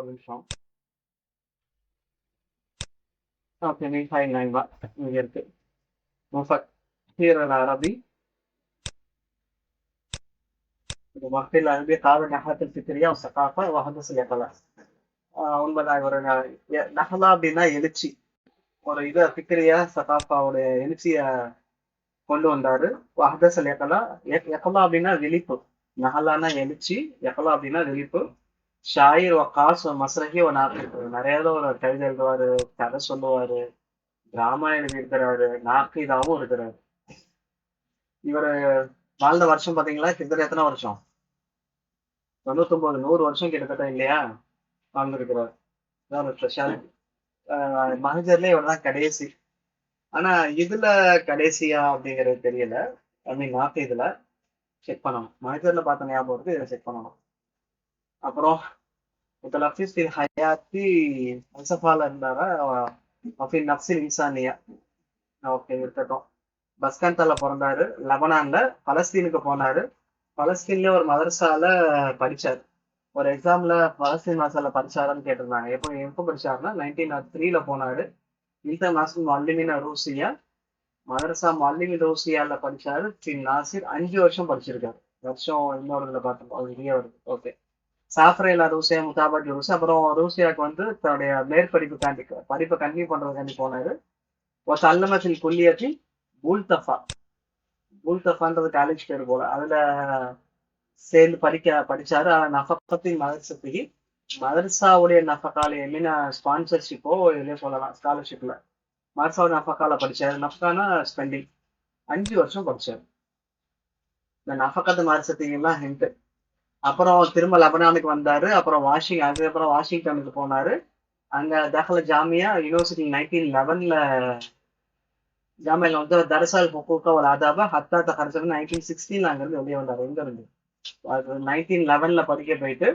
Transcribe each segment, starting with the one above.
ஒரு நிமிஷம். ஓகே மீன் fine line தான் இங்க இருக்கு. مفكر العربي المفكر العربي قاعد النحلة الفكرية والثقافة وحدث العقلاء. உண்மைதான். ஒரு நஹலா அப்படின்னா எழுச்சி. ஒரு இதை ஃபிக்ரியா சகாஃபாவுடைய எழுச்சிய கொண்டு வந்தாரு. வஹதஸ் எக்கலா. எக்கலா அப்படின்னா விழிப்பு. நஹலானா எழுச்சி, எக்கலா அப்படின்னா விழிப்பு. ஷாயிர் காஸ் மஸ்ரஹி ஒரு நிறைய ஒரு கவிதை எழுதுவாரு, கதை சொல்லுவாரு, டிராமா எழுதியிருக்கிறாரு, நாக்கீதாவும் இருக்கிறாரு. இவரு வாழ்ந்த வருஷம் பாத்தீங்களா? கிட்டத்தட்ட எத்தனை வருஷம்? 99 100 வருஷம் கிட்டத்தட்ட இல்லையா வாழ்ந்திருக்கிறார். அதான் ஒரு ஸ்பெஷாலிட்டி. மகஜர்ல இவர்தான் கடைசி. ஆனா இதுல கடைசியா அப்படிங்கிறது தெரியல. ஐ மீன் நாட்டு இதுல செக் பண்ணணும். மகஜர்ல பார்த்த ஞாபகம் இருக்கு, இதை செக் பண்ணணும். அப்புறம் முத்தலஃபிஸ் ஃபில் ஹயாத்தி அல்சஃபால இருந்தாரா ஃபில் நஃப்ஸில் இன்சானியா. ஓகே இருக்கட்டும். பஸ்கந்தால பிறந்தாரு. லெபனான்ல பலஸ்தீனுக்கு போனாரு. பலஸ்தீன்ல ஒரு மதரசால படிச்சாரு. ஒரு எக்ஸாம்ல பலஸ்தீன் மதரசால படிச்சாருன்னு கேட்டிருந்தாங்க. எப்போ எப்போ படிச்சாருன்னா 1903ல போனாரு. இன்டர்நேஷனல் மல்லிமின் ரூசியா மதரசா மல்லிமின் ரூசியால படிச்சாரு. பின் நாசிர் 5 வருஷம் படிச்சிருக்காரு. வருஷம் இன்னொரு இதுல பார்த்தோம், அது இங்கே வருது. ஓகே. சாஃப்ரேலா ரூசியா முத்தாபாட் ரூசியா. அப்புறம் ரூசியாவுக்கு வந்து தன்னுடைய படிப்பை கண்டினியூ பண்றதுக்காண்டி போனாரு. ஒரு அல்லமத்தில் குல்லியத்தி பூல்தஃபா. பூல்தஃபான்றது காலேஜ் பேர் போல. அதுல சேர்ந்து படிச்சாரு. ஆனா நஃபகத்தின் மதரசத்துக்கு மதரசாவுடைய நஃபகால எமினா ஸ்பான்சர்ஷிப்போ இதுலயே சொல்லலாம், ஸ்காலர்ஷிப்ல மதரசாவோட நஃபகால படிச்சாரு. நஃபகானா ஸ்பெண்டிங். 5 வருஷம் படிச்சாரு. இந்த நஃபகத்து மதரசத்துக்குலாம் ஹிண்ட். அப்புறம் திரும்ப லெபனானுக்கு வந்தாரு. அப்புறம் அதுக்கப்புறம் வாஷிங்டனுக்கு போனாரு. அங்க தஹல ஜாமியா யூனிவர்சிட்டி 1911ல ஜாமியால வந்து தரசால் ஹுக்கூக்கா ஒரு ஆதாபா ஹத்தா தஹர்ஜன் 1916 அங்கிருந்து வெளியே வந்தாரு. எங்க இருந்து? 1911ல படிக்க போயிட்டு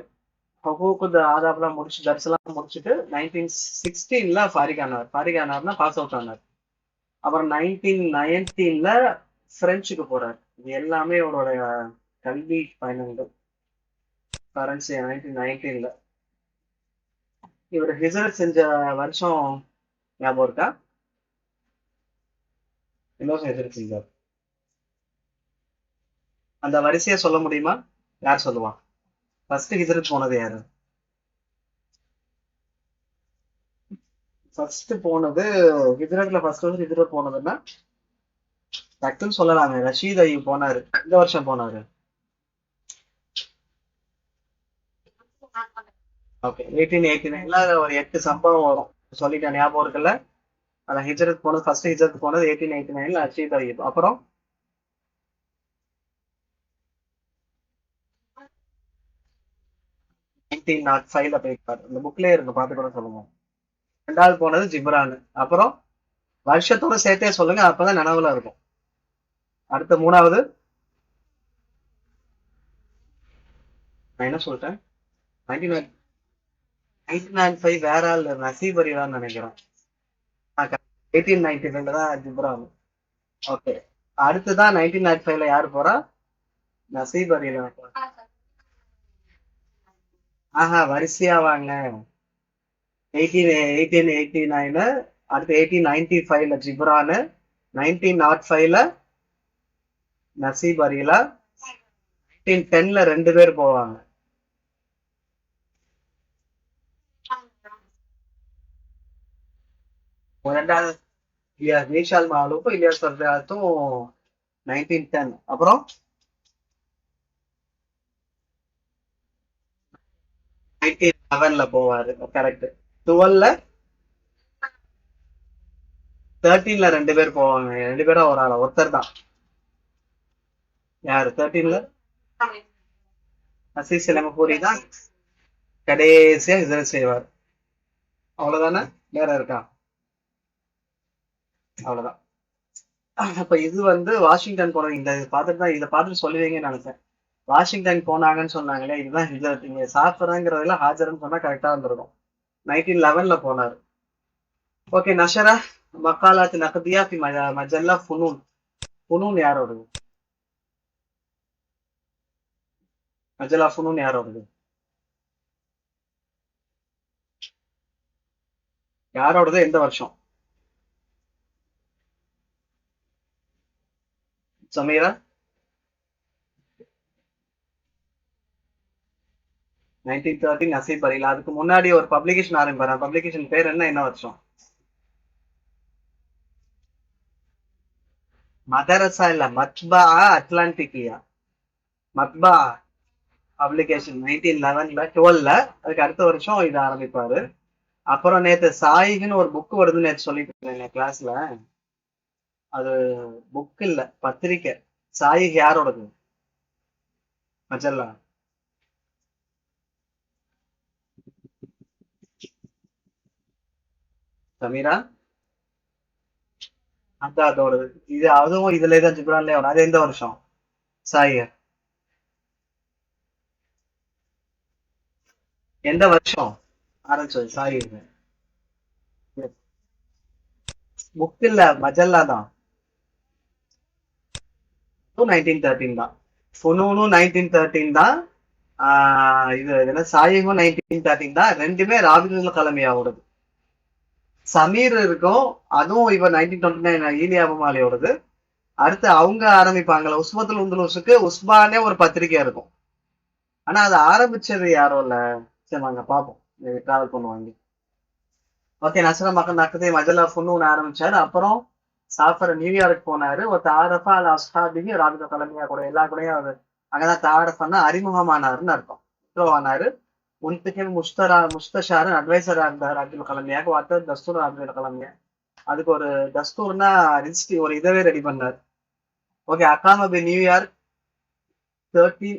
ஹுக்கூக்கு ஆதாப்லாம் முடிச்சு தர்செல்லாம் முடிச்சுட்டு 1916ல ஃபாரிக் ஆனார்னா பாஸ் அவுட் ஆனார். அப்புறம் 1919ல பிரெஞ்சுக்கு போறாரு. இது எல்லாமே அவரோட கல்வி பயணங்கள். கரன்சி 1919ல. இவர் ஹிஜரத் செஞ்ச வருஷம் ஞாபகம் இருக்கா? இன்னொரு ஹிஜரத் செஞ்சார். அந்த வரிசையை சொல்ல முடியுமா? யார் சொல்லுவான்? ஃபர்ஸ்ட் ஹிஜரத் போனது யாரு? ஃபர்ஸ்ட் போனது ஹிஜரத்ல ஃபர்ஸ்ட் வந்து ஹிஜரத் போனதுன்னா டக்குன்னு சொல்லலாங்க. ரஷீத் ஐயூப் போனாரு. இந்த வருஷம் போனாரு. ஓகே 1889ல ஒரு 8 சம்பவம் வரும். சொல்லிட்டேன் ஞாபகம் இருக்குல்ல? அதான் ஹிஜரத் போனது, ஃபர்ஸ்ட் ஹிஜரத் போனது 1889ல ரஷீத் ஐயூப். அப்புறம் 1905ல போயிருக்காரு. இந்த புக்லயே இருக்கு, பார்த்து கூட சொல்லுங்க. ரெண்டாவது போனது ஜிப்ரான். அப்புறம் வருஷத்தோட சேர்த்தே சொல்லுங்க, அப்பதான் நினைவுல இருக்கும். அடுத்த மூணாவது நான் என்ன சொல்லிட்டேன்? 1995 வேற ஆள் நசீப் அலிதான் நினைக்கிறேன். 1892 தான் ஜிப்ரான். ஓகே. அடுத்துதான் 1995ல யாரு போறா? நசீப் அலில. ஆஹா, வரிசையா வாங்க. 1889 அடுத்து 1895ல ஜிப்ரான், 1905ல நசீப் அலிலா, 1910ல 2 பேர் போவாங்க. ரெண்டாவது விஷால் மாலூக்கும் இலியாஸ் பர்தாத்தும் 1910. அப்புறம் 1911ல போவாரு. கரெக்ட். 12ல 13ல 2 பேர் போவாங்க. 2 பேரும் ஒரு ஆளா? ஒருத்தர் தான். யாரு 13ல? அசீஸ் சிலமபூரி தான் கடைசியா ஹிஜரத் செய்வார். அவ்வளவுதானே? வேற இருக்கா? அவ்வளவுதான். அப்ப இது வந்து வாஷிங்டன் போன இந்த பார்த்துட்டு தான், இதை பார்த்துட்டு சொல்லுவீங்கன்னு நினைச்சேன். வாஷிங்டன் போனாங்கன்னு சொன்னாங்களே, இதுதான் ஹிஜரத். நீங்க சாஃபராங்கிறதுல ஹாஜர்ன்னு சொன்னா கரெக்டா இருந்திருக்கும். 1911ல போனாரு. ஓகே. நஷரா மக்காலாத் நக்தியா ஃபி மஜல்லா ஃபுனூன். ஃபுனூன் யாரோடது? மஜல்லா ஃபுனூன் யாரோடது? யாரோடது எந்த வருஷம்? சமீரா? 1930 நசீப் அலிலா. அதுக்கு முன்னாடி ஒரு பப்ளிகேஷன் ஆரம்பிப்பாரு. பப்ளிகேஷன் பேர் என்ன வருஷம்? மதரசா இல்ல, மத்பா அட்லாண்டிகியா. மத்பா பப்ளிகேஷன் 1911ல 12ல அதுக்கு அடுத்த வருஷம் இது ஆரம்பிப்பாரு. அப்புறம் நேத்து சாயின்னு ஒரு புக் வருதுன்னு நேத்து சொல்லிட்டு இருந்தேன் கிளாஸ்ல. அது புக் இல்ல, பத்திரிக்கை. சாயிக் யாரோடது? மஜல்லா. சமீரா? அதான் அதோடது. இது அதுவும் இதுலதான் ஜிப்ரான்லயே வரும். அது எந்த வருஷம்? சாய் எந்த வருஷம் ஆரம்பிச்சது சாய்? புக் இல்ல, மஜல்லா தான். 1913 தான். ஃபுனூனும் 1913 தான். இது என்ன சாயிகும் 1913 தான். ரெண்டுமே ராபிதுல் கலமியாவோடது. சமீர் இருக்கும், அதுவும் இவர் 1929 ஈலியா அபுமாலியோடது. அடுத்து அவங்க ஆரம்பிப்பாங்கல்ல உஸ்மத்துல் உந்துலூஸுக்கு உஸ்மானே ஒரு பத்திரிக்கை இருக்கும். ஆனா அதை ஆரம்பிச்சது யாரும் இல்ல. சரி நாங்க பார்ப்போம், டிராவல் பண்ணுவாங்க. ஓகே, நசர மக்கள் நக்கதே மஜல்லா ஃபுன்னு ஆரம்பிச்சாரு. அப்புறம் சாஃபர் நியூயார்க் போனாரு. ஒரு தாரஃபா அல் அஸ்ஹாபிஹி ராபிதா கலமியா கூட எல்லா கூடயும் அவர் அங்கதான் தாரஃபன்னா அறிமுகமானாருன்னு அர்த்தம். ஆனாரு. முன்பின் முஸ்தஷாரன் அட்வைசரா இருந்தார் அப்துல் கலமியாக்கு. வார்த்தை தஸ்தூர் அப்துல் கலமியா. அதுக்கு ஒரு தஸ்தூர்னா ரிஜிஸ்ட்ரி ஒரு இதவே ரெடி பண்ணார். ஓகே, அக்காம பி நியூயார்க் 13.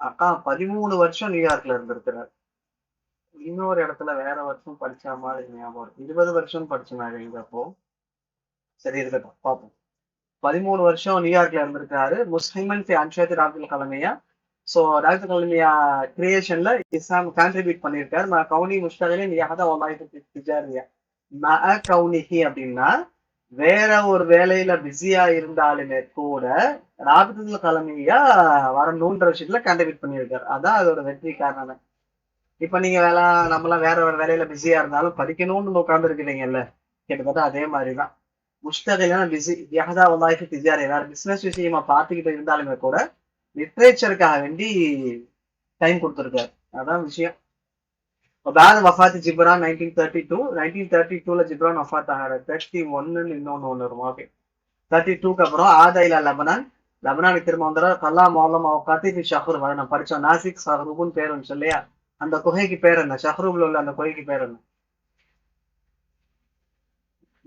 அக்கா 13 வருஷம் நியூயார்க்ல இருந்திருக்கிறார். இன்னொரு இடத்துல வேற வருஷம் படிச்ச மாதிரி ஞாபகம். 20 வருஷம் படிச்சேன் அப்போ. சரி இருக்கட்டும், பார்ப்போம். 13 வருஷம் நியூயார்க்ல இருந்திருக்காரு. முஸ்லிமன் அன்ஷாத் அப்துல் கலமியா. ஸோ டாக்டர் கலமியா கிரியேஷன்ல இஸ்லாம் கான்ட்ரிபியூட் பண்ணியிருக்காரு. கவுனி முஸ்தகிலின் யஹதா வல்லாஹி திஜாரியா. கவுனிஹி அப்படின்னா வேற ஒரு வேலையில பிஸியா இருந்தாலுமே கூட ராபிதுல் கலமியா வரணுன்ற விஷயத்துல கான்ட்ரிபியூட் பண்ணியிருக்காரு. அதான் அதோட வெற்றி காரணம். இப்ப நீங்க நம்மளாம் வேற ஒரு வேலையில பிஸியா இருந்தாலும் படிக்கணும்னு உட்கார்ந்து இருக்கிறீங்கல்ல, கிட்டத்தட்ட அதே மாதிரிதான். முஸ்தகிலான பிஸி யஹதா வல்லாஹி திஜாரியா. வேற பிசினஸ் விஷயமா பார்த்துக்கிட்டு இருந்தாலுமே கூட லிட்ரேச்சருக்காக வேண்டி டைம் கொடுத்துருக்காரு. அதான் விஷயம். بعد وفاة جبران 1932. 1932ல ஜிப்ரான் வஃபாத் ஆகிறாரு. 31ன்னு இன்னொன்னு வரும். ஓகே, 32க்கு அப்புறம் ஆதா இலா லெபனான். லெபனானுக்கு திரும்ப வந்துடுறார். கல்லா மௌலம் அவுகாத்தி ஃபி ஷஹ்ர் வரை நம்ம படிச்சோம். நாசிக் ஷஹ்ரூப்னு பேர் இருந்துச்சு இல்லையா? அந்த குகைக்கு பேர் என்ன? ஷஹ்ரூப்ல உள்ள அந்த குகைக்கு பேர் என்ன?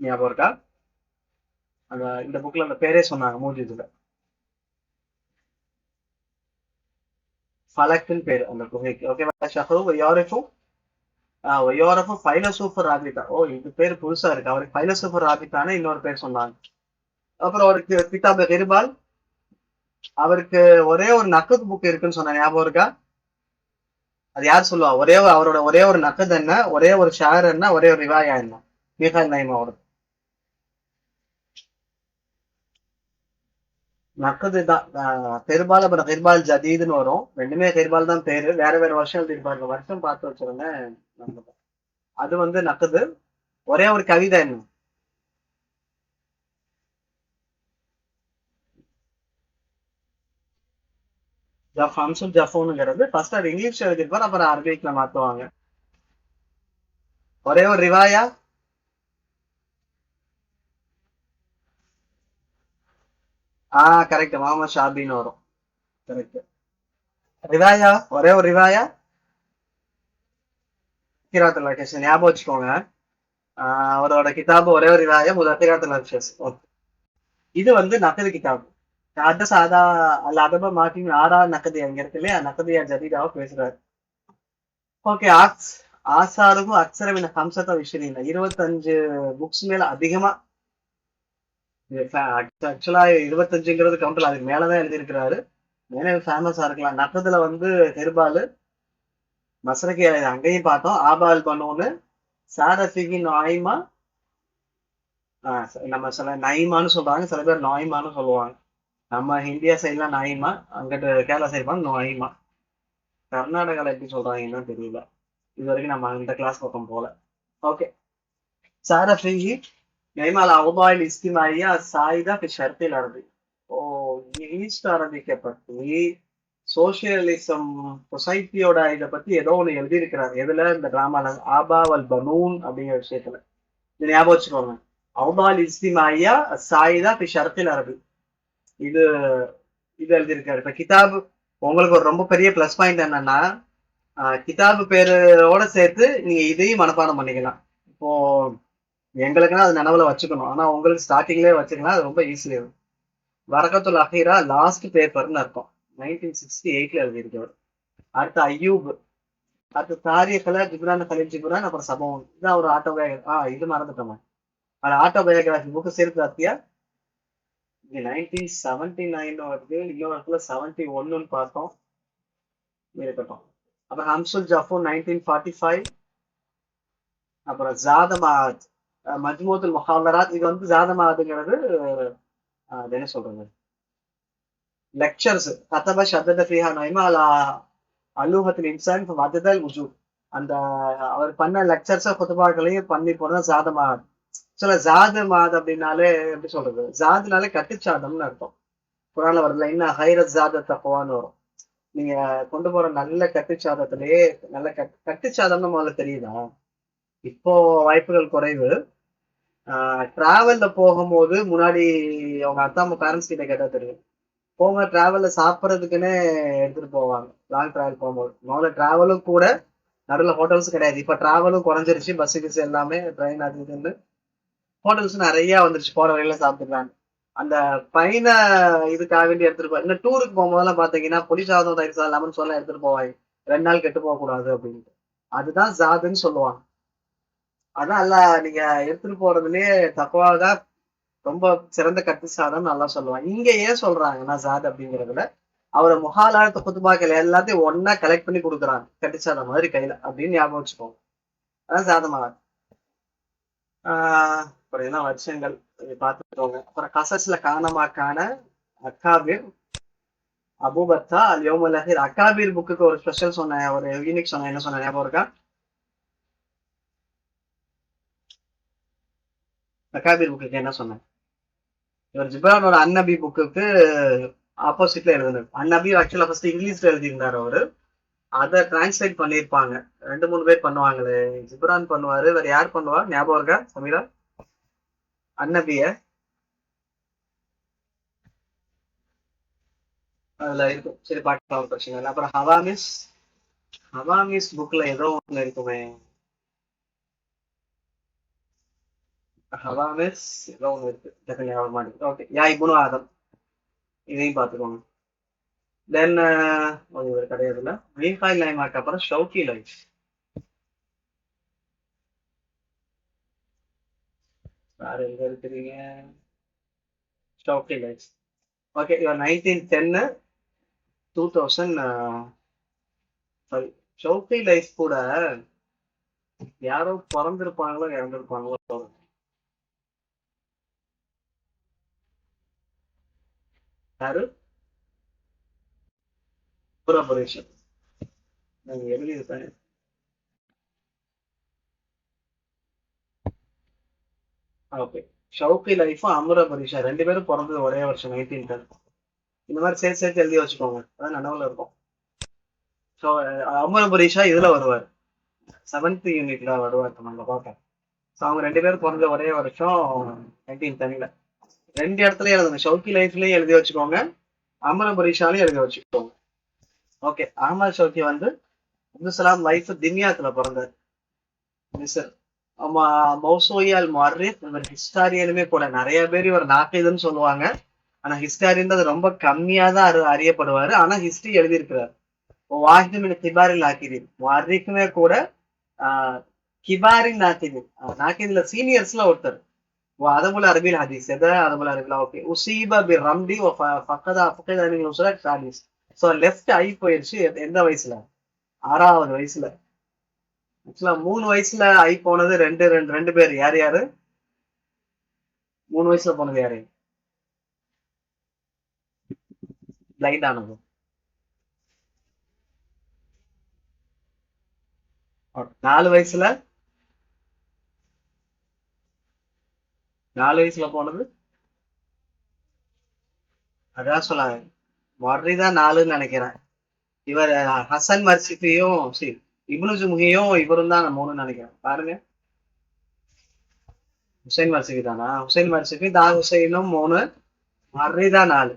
ஞாபகம் இருக்கா? அந்த இந்த புக்ல அந்த பேரே சொன்னாங்க மூஜிதுல. ஃபலக்குன்னு பேரு அந்த குகைக்கு. ஓகேவா? ஷஹ்ரூப் யாரிஃபும் ஒய்யோரஃபும் ஃபைலசூஃபர் ராபிதா. ஓ, இது பேர் புதுசா இருக்கு. அவருக்கு ஃபைலசூஃபர் ராபிதானே இன்னொரு பேர் சொன்னாங்க. அப்புறம் அவருக்கு கிதாப் ஹிர்பால். அவருக்கு ஒரே ஒரு நக்கத் புக் இருக்குன்னு சொன்ன ஞாபகம் இருக்கா? அது யார் சொல்லுவா? அவரோட ஒரே ஒரு நக்கத் என்ன, ஒரே ஒரு ஷார் என்ன, ஒரே ஒரு ரிவாயா என்ன? மீகால் நைம் அவருக்கு நக்கது தான். ஹிர்பால் அப்புறம் ஹிர்பால் ஜதீதுன்னு வரும். ரெண்டுமே ஹிர்பால் தான் பேரு, வேற வேற வருஷம் எழுதிருப்பாங்க. வருஷம் பார்த்து வச்சிருந்தேன். அது வந்து நக்கது. ஒரே ஒரு கவிதை என்ன? ஹம்சுல் ஜஃபோனுங்கிறது ஃபர்ஸ்ட் அது இங்கிலீஷ்ல எழுதிருப்பார், அப்புறம் அரபிக்ல மாத்துவாங்க. ஒரே ஒரு ரிவாயா. கரெக்ட், முகமது ஷாபின்னு வரும். கரெக்ட். ரிவாயா, ஒரே ஒரு ரிவாயா. கிராத்துல ஞாபகம் வச்சுக்கோங்க. அவரோட கிதாபு ஒரே ஒரு ரிவாயா முதாக்கிராத்துல. இது வந்து நக்கது கிதாபு. அத சாதா அல்ல அதப மாட்டி ஆறா நக்கது அங்க இருக்கு இல்லையா? நக்கதியா ஜதீதாவ பேசுறாரு. ஓகே, ஆசாருக்கும் அக்சரவின ஹம்சத்த விஷயம் 25 புக்ஸ் மேல அதிகமா. ஆக்சுவலா 25ங்கிறது கவுண்டர், அதுக்கு மேலதான் எழுதியிருக்கிறாரு. மேலே ஃபேமஸா இருக்கலாம். நக்கத்துல வந்து ஹெர்பாலு மசரகி அங்கேயும் பார்த்தோம். ஆபால் பனூனு சாரசிகி நாய்மா. நம்ம சில நைமான்னு சொல்றாங்க, சில பேர் நாய்மான்னு சொல்லுவாங்க. நம்ம இந்தியா சைட்லாம் நாயிமா, அங்கிட்டு கேரளா சைடு பாங்க நோயிமா. கர்நாடகால எப்படி சொல்றாங்கன்னு தெரியல. இது வரைக்கும் நம்ம இந்த கிளாஸ் பக்கம் போல. ஓகே, سار فيه نايم على الأوضاع الاجتماعية السائدة في الشرق الغربي. ஓ ஈஸ்ட் அரபிக்கை பத்தி சோசியலிசம் சொசைட்டியோட இதை பத்தி ஏதோ ஒண்ணு எழுதியிருக்கிறார். எதுல? இந்த டிராமால ஆபாவல் பனூன் அப்படிங்கிற விஷயத்துல. இது ஞாபகம் வச்சுக்கோங்க. அவுதால் இஸ்திமாயா சாயிதா பி ஷரத்தில் அரபி. இது இது எழுதியிருக்காரு. இப்ப கிதாபு உங்களுக்கு ஒரு ரொம்ப பெரிய பிளஸ் பாயிண்ட் என்னன்னா, கிதாபு பேரோட சேர்த்து நீங்க இதையும் மனப்பாடம் பண்ணிக்கலாம். இப்போ எங்களுக்குன்னா அது நினைவுல வச்சுக்கணும். ஆனா உங்களுக்கு ஸ்டார்டிங்லேயே வச்சுக்கலாம். அது ரொம்ப ஈஸியா இருக்கும். வரகத்துல் அஹீரா லாஸ்ட் பேப்பர்னு அர்த்தம். 1968ல எழுதியிருக்கவர். அடுத்து ஐயூப், அடுத்து தாரியக்ல ஜிப்ரான் கலீல் ஜிப்ரான், அப்புறம் சபவன். இதான் ஒரு ஆட்டோபயோகிராஃபி. இது மறந்துட்டோமா? அது ஆட்டோபயோகிராஃபி புக்கு சேர்த்து 1979 வருது. இன்னொரு இடத்துல 71 பார்த்தோம். இருக்கட்டும். அப்புறம் ஹம்சுல் ஜஃபூர் 1945. அப்புறம் ஜாதமாத் மஜ்மூத்துல் முஹாவராத். இது வந்து ஜாதமாதுங்கிறது அது என்ன சொல்றது, லெக்சர்ஸ். கதப ஷத்தத ஃபீஹா நைமா அலா அலூஹத்தில் இன்சான் வததல் உஜூப். அந்த அவர் பண்ண லெக்சர்ஸ குத்துபாக்களையும் பண்ணி போனது ஜாதமாத். சில ஜாது மாத் அப்படின்னாலே எப்படி சொல்றது, ஜாதுனாலே கட்டுச்சாதம்னு அர்த்தம். குரான்ல வருதுல, இன்னும் ஹைரத் ஜாத தக்குவான்னு வரும். நீங்க கொண்டு போற நல்ல கட்டுச்சாதத்திலேயே நல்ல கட்டுச்சாதம்னு முதல்ல தெரியுதா? இப்போ வாய்ப்புகள் குறைவு. டிராவல்ல போகும்போது முன்னாடி அவங்க அத்தா அம்மா பேரண்ட்ஸ் கிட்ட கேட்டா தெரியும். போங்க டிராவல்ல சாப்பிட்றதுக்குன்னே எடுத்துட்டு போவாங்க. லாங் டிராவல் போகும்போது முதல்ல டிராவலும் கூட, நடுவில் ஹோட்டல்ஸ் கிடையாது. இப்ப டிராவலும் குறைஞ்சிருச்சு. பஸ் கிஸ் எல்லாமே ட்ரெயின் அது இதுன்னு ஹோட்டல்ஸ் நிறைய வந்துருச்சு. போற வழியில சாப்பிட்டுக்கலாம். அந்த பையனை இதுக்காக வேண்டி எடுத்துட்டு போய் இந்த டூருக்கு போகும்போதெல்லாம் பாத்தீங்கன்னா புளி சாதம், தயிர் சாதம், லெமன் சாதம் எடுத்துட்டு போவாங்க. 2 நாள் கெட்டு போக கூடாது அப்படின்ட்டு. அதுதான் ஜாதுன்னு சொல்லுவாங்க. அதான் அல்ல, நீங்க எடுத்துட்டு போறதுலயே தக்குவாதான் ரொம்ப சிறந்த கட்டு சாதம் நல்லா சொல்லுவாங்க. இங்க ஏன் சொல்றாங்கன்னா ஜாத் அப்படிங்கறதுல, அவரை முகாலாத்த குத்துபாக்கள் எல்லாத்தையும் ஒன்னா கலெக்ட் பண்ணி கொடுக்குறாங்க. கட்டுச்சாதம் மாதிரி கையில அப்படின்னு ஞாபகம் வச்சுக்கோங்க. அதான் ஜாதமாக. அப்புறம் என்ன வருஷங்கள் பார்த்துக்கோங்க. அப்புறம் கசஸ்ல காணமாக்கான அக்காபிர் அபூபத்தா அல்யோமுல் அஹீர். அக்காபீர் புக்குக்கு ஒரு ஸ்பெஷல் சொன்னேன், ஒரு யூனிக் சொன்னேன். என்ன சொன்ன ஞாபகம் இருக்கா? அக்காபீர் புக்குக்கு என்ன சொன்னேன்? இவர் ஜிப்ரானோட அன்னபி புக்குக்கு ஆப்போசிட்ல எழுதுனார். அன்னபி ஆக்சுவலா ஃபர்ஸ்ட் இங்கிலீஷ்ல எழுதியிருந்தாரு அவரு. அதை டிரான்ஸ்லேட் பண்ணியிருப்பாங்க. 2 3 பேர் பண்ணுவாங்களே. ஜிப்ரான் பண்ணுவாரு. வேற யார் பண்ணுவா ஞாபகம் இருக்கா சமீரா? அன்னபிய அதுல இருக்கும். சரி பார்க்கலாம், பிரச்சனை இல்லை. அப்புறம் ஹவாமிஸ். ஹவாமிஸ் புக்ல ஏதோ ஒண்ணு இருக்குமே. ஹவாமிஸ் ஏதோ ஒண்ணு இருக்கு. டக்குனு ஞாபகம் மாட்டேங்குது. ஓகே, யா இப்னு ஆதம். இதையும் பார்த்துக்கோங்க. தென் ஒரு கிடையாதுல்ல. மீன்காய் லைமாக்கு அப்புறம் ஷவுக்கி லைஃப். வேற எங்க இருக்கிறீங்க? ஷவுக்கி லைஃப். ஓகே, இவர் 1910 2000. சாரி, ஷவுக்கி லைஃப் கூட யாரோ பிறந்திருப்பாங்களோ இறந்திருப்பாங்களோ. யாரு? புரபரேஷன். நீங்க எழுதியிருப்பேன். ஓகே, ஷவுக்கி லைஃபும் அமுர பரிஷா 2 பேரும் பிறந்தது ஒரே வருஷம் 1910. இந்த மாதிரி சேர்த்து சேர்த்து எழுதி வச்சுக்கோங்க, அதான் நனவுல இருக்கும். ஸோ அமுர பரிஷா இதுல வருவார். 7th யூனிட்ல வருவார். நம்ம பார்ப்போம். ஸோ அவங்க 2 பேரும் பிறந்த ஒரே வருஷம் 1910. 2 இடத்துலயும் எழுதுங்க. ஷவுக்கி லைஃப்லயும் எழுதி வச்சுக்கோங்க, அமர பரிஷாலையும் எழுதி வச்சுக்கோங்க. ஓகே, அகமது ஷவுக்கி வந்து அப்துல்சலாம் லைஃப் தின்யாத்துல பிறந்தார், மிஸ்ர். ஆமா, மௌசூயல் முஅர்ரிக். இவர் ஹிஸ்டாரியனுமே கூட. நிறைய பேர் இவர் நாக்கிதுன்னு சொல்லுவாங்க. ஆனா ஹிஸ்டாரியன்றது ரொம்ப கம்மியா தான் அறியப்படுவாரு. ஆனா ஹிஸ்டரி எழுதியிருக்கிறார். வாஹிது மின் கிபாரில் நாக்கிதீன். முஅர்ரிக்குமே கூட கிபாரின் நாக்கிதீன். நாக்கிதுல சீனியர்ஸ்ல ஒருத்தர். அதபுல் அரபில் ஹதீஸ். எதை அதபுல் அரபிலா? ஓகே. உசீபா பி ரம்டி ஃபக்கதா ஃபக்கத மின் உஸ்ரத் ஹதீஸ். ஸோ லெஃப்ட் ஐ போயிருச்சு. எந்த வயசுல? 6வது வயசுல. ஆக்சுவலா 3 வயசுல ஐ போனது ரெண்டு ரெண்டு 2 பேர். யார் யாரு? 3 வயசுல போனது யாரு? பிளைண்ட் ஆனது. 4 வயசுல 4 வயசுல போனது அதான் சொன்னாங்க. மொர்ரி தான் 4ன்னு நினைக்கிறேன். இவர் ஹசன் மர்சிஃபியும் சரி இப்னு ஜும்ஹியும் இவரும் தான் 3ன்னு நினைக்கிறேன். பாருங்க. ஹுசைன் மர்சிஃபி தானா? ஹுசைன் மர்சிஃபி தான் ஹுசைனும் 3, மர்ரி தான் 4.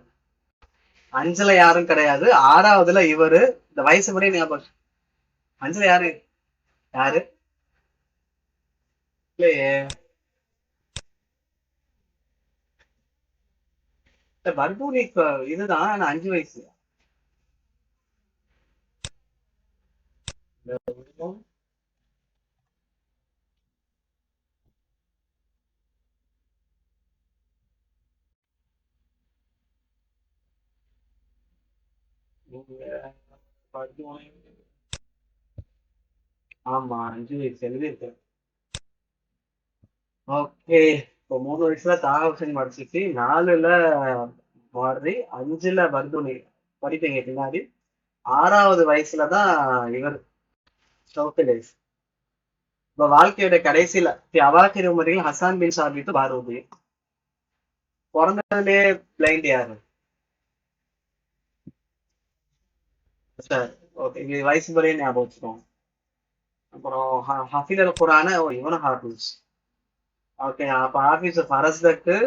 5ல யாரும் கிடையாது. 6வதுல இவரு. இந்த வயசு படி ஞாபகம். 5ல யாரு? யாரு? இல்லையே. பர்தூனி இதுதான். ஆனா 5 வயசு. பர்தூனி. ஆமா 5 வயசு எழுதியிருக்கு. ஓகே. இப்போ 3 வயசுல தாஹா ஹுசைன் மர்சிஃபி, 4ல மர்ரி, 5ல பர்தூனி. படிப்பீங்க பின்னாடி. 6வது வயசுல தான் இவர் ஷவுக்கத். இப்ப வாழ்க்கையோட கடைசியில அவாக்கிர உமரில் ஹசான் பின் சாபித்து பாரூதி. பிறந்ததுலே பிளைண்ட் யாரு? சார். ஓகே, இது வயசு முறையே ஞாபகம் வச்சுக்கோங்க. அப்புறம் ஹஃபீல் அல் குரான இவனும் ஹாஃபிஸ். ஓகே, அப்ப ஹாஃபிஸ் ஃபரஸ்தக்கு,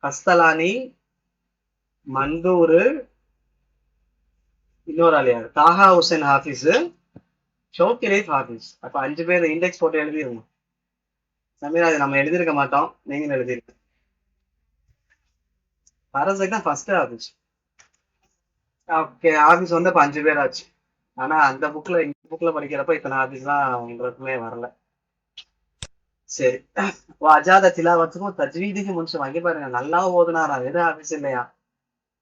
கஸ்தலானி, மந்தூரு, இன்னொரு ஆள் யாரு? தாஹா ஹுசைன் ஹாஃபிஸ், ஷோக்கிலேஸ் ஹாஃபிஸ். அப்ப 5 பேர் இண்டெக்ஸ் போட்டு எழுதிருங்க. சமீரா, அது நம்ம எழுதியிருக்க மாட்டோம், நீங்களும் எழுதிருக்க. ஃபரஸ்தக் தான் ஃபர்ஸ்ட் ஹாஃபிஸ். ஓகே, ஹாஃபிஸ் வந்து அப்ப 5 பேர் ஆச்சு. ஆனா அந்த இந்த புக்ல படிக்கிறப்ப இத்தனை ஹாஃபிஸ்லாம் எங்களுக்குமே வரல. சரி. அஜாத திலாவத்துக்கும் தஜ்வீதுக்கு முடிச்சு வாங்கி பாருங்க. நல்லா ஓதுனாரா? எது ஹாஃபிஸ் இல்லையா?